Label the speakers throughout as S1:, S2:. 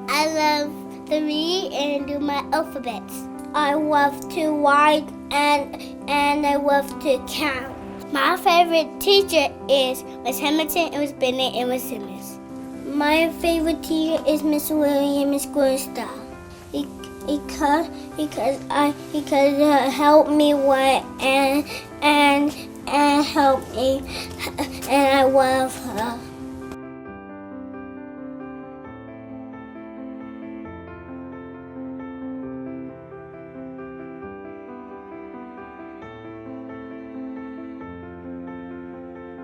S1: I love to read and do my alphabets. I love to write and I love to count. My favorite teacher is Miss Hamilton, Miss Bennett, and Miss Simmons. My favorite teacher is Miss William, Miss Grinstall. Because help me write and help me, and I love her.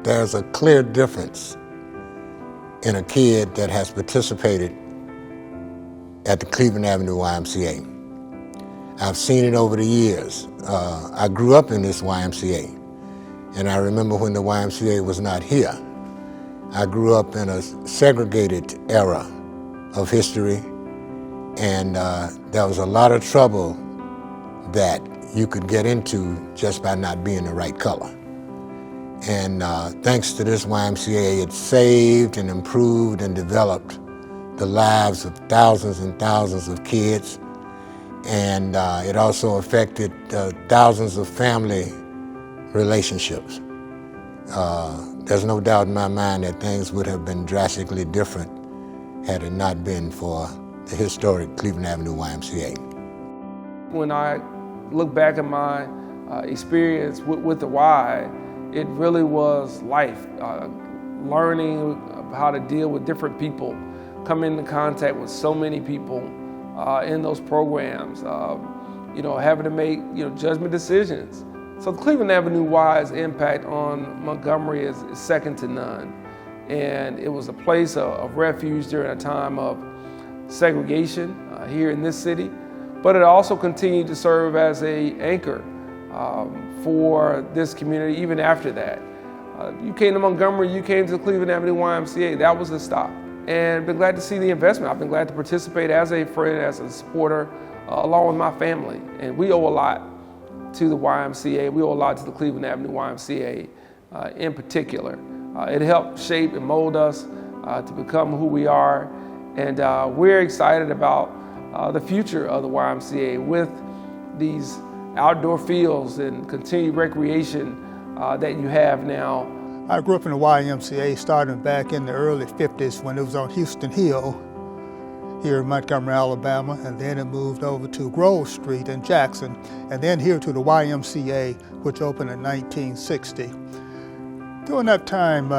S2: There's a clear difference in a kid that has participated at the Cleveland Avenue YMCA. I've seen it over the years. I grew up in this YMCA, and I remember when the YMCA was not here. I grew up in a segregated era of history, and there was a lot of trouble that you could get into just by not being the right color. And thanks to this YMCA, it saved and improved and developed the lives of thousands and thousands of kids. And it also affected thousands of family relationships. There's no doubt in my mind that things would have been drastically different had it not been for the historic Cleveland Avenue YMCA.
S3: When I look back at my experience with the Y, it really was life, learning how to deal with different people, come into contact with so many people in those programs, having to make judgment decisions. So the Cleveland Avenue Y's impact on Montgomery is second to none. And it was a place of refuge during a time of segregation here in this city, but it also continued to serve as an anchor for this community even after that. You came to Montgomery, you came to the Cleveland Avenue YMCA, that was the stop. And been glad to see the investment. I've been glad to participate as a friend, as a supporter, along with my family. And we owe a lot to the YMCA. We owe a lot to the Cleveland Avenue YMCA in particular. It helped shape and mold us to become who we are. And we're excited about the future of the YMCA with these outdoor fields and continued recreation that you have now.
S4: I grew up in the YMCA starting back in the early 50s when it was on Houston Hill here in Montgomery, Alabama, and then it moved over to Grove Street in Jackson, and then here to the YMCA, which opened in 1960. During that time,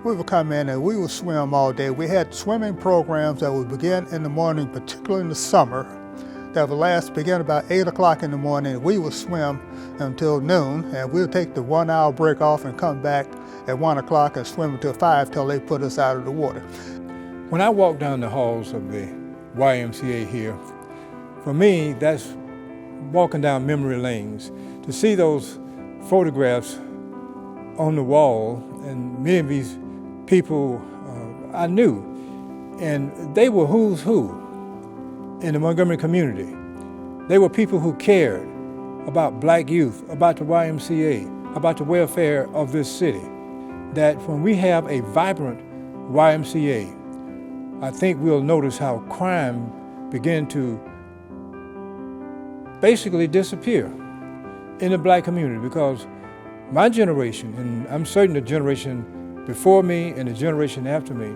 S4: we would come in and we would swim all day. We had swimming programs that would begin in the morning, particularly in the summer, that would begin about 8 o'clock in the morning. We would swim until noon, and we'll take the 1 hour break off and come back at 1 o'clock and swim until 5 till they put us out of the water.
S5: When I walk down the halls of the YMCA here, for me, that's walking down memory lanes. To see those photographs on the wall, and many of these people I knew, and they were who's who in the Montgomery community. They were people who cared about black youth, about the YMCA, about the welfare of this city. That when we have a vibrant YMCA, I think we'll notice how crime began to basically disappear in the black community, because my generation, and I'm certain the generation before me and the generation after me,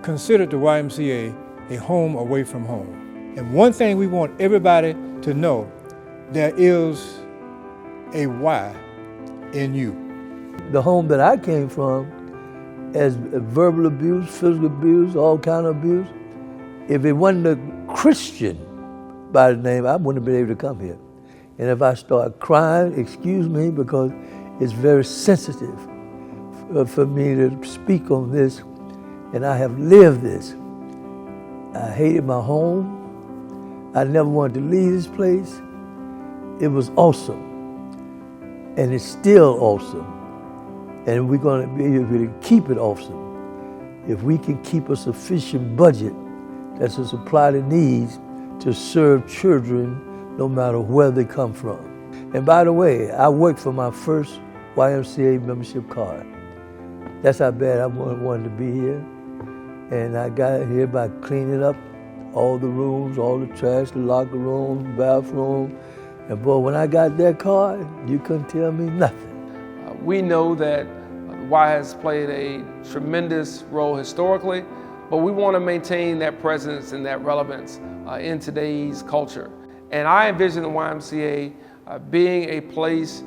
S5: considered the YMCA a home away from home. And one thing we want everybody to know, there is a Y in you.
S6: The home that I came from, as verbal abuse, physical abuse, all kind of abuse, if it wasn't a Christian by the name, I wouldn't have been able to come here. And if I start crying, excuse me, because it's very sensitive for me to speak on this, and I have lived this. I hated my home. I never wanted to leave this place. It was awesome, and it's still awesome. And we're going to be able to keep it awesome if we can keep a sufficient budget that's to supply the needs to serve children no matter where they come from. And by the way, I worked for my first YMCA membership card. That's how bad I wanted to be here. And I got here by cleaning up all the rooms, all the trash, the locker room, bathroom. And boy, when I got that card, you couldn't tell me nothing.
S3: We know that the Y has played a tremendous role historically, but we want to maintain that presence and that relevance in today's culture. And I envision the YMCA being a place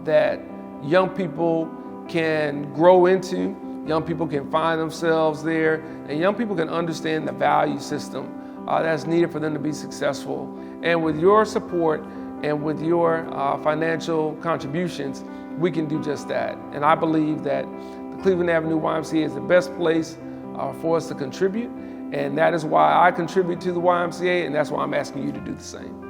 S3: that young people can grow into, young people can find themselves there, and young people can understand the value system that's needed for them to be successful. And with your support and with your financial contributions, we can do just that. And I believe that the Cleveland Avenue YMCA is the best place for us to contribute. And that is why I contribute to the YMCA, and that's why I'm asking you to do the same.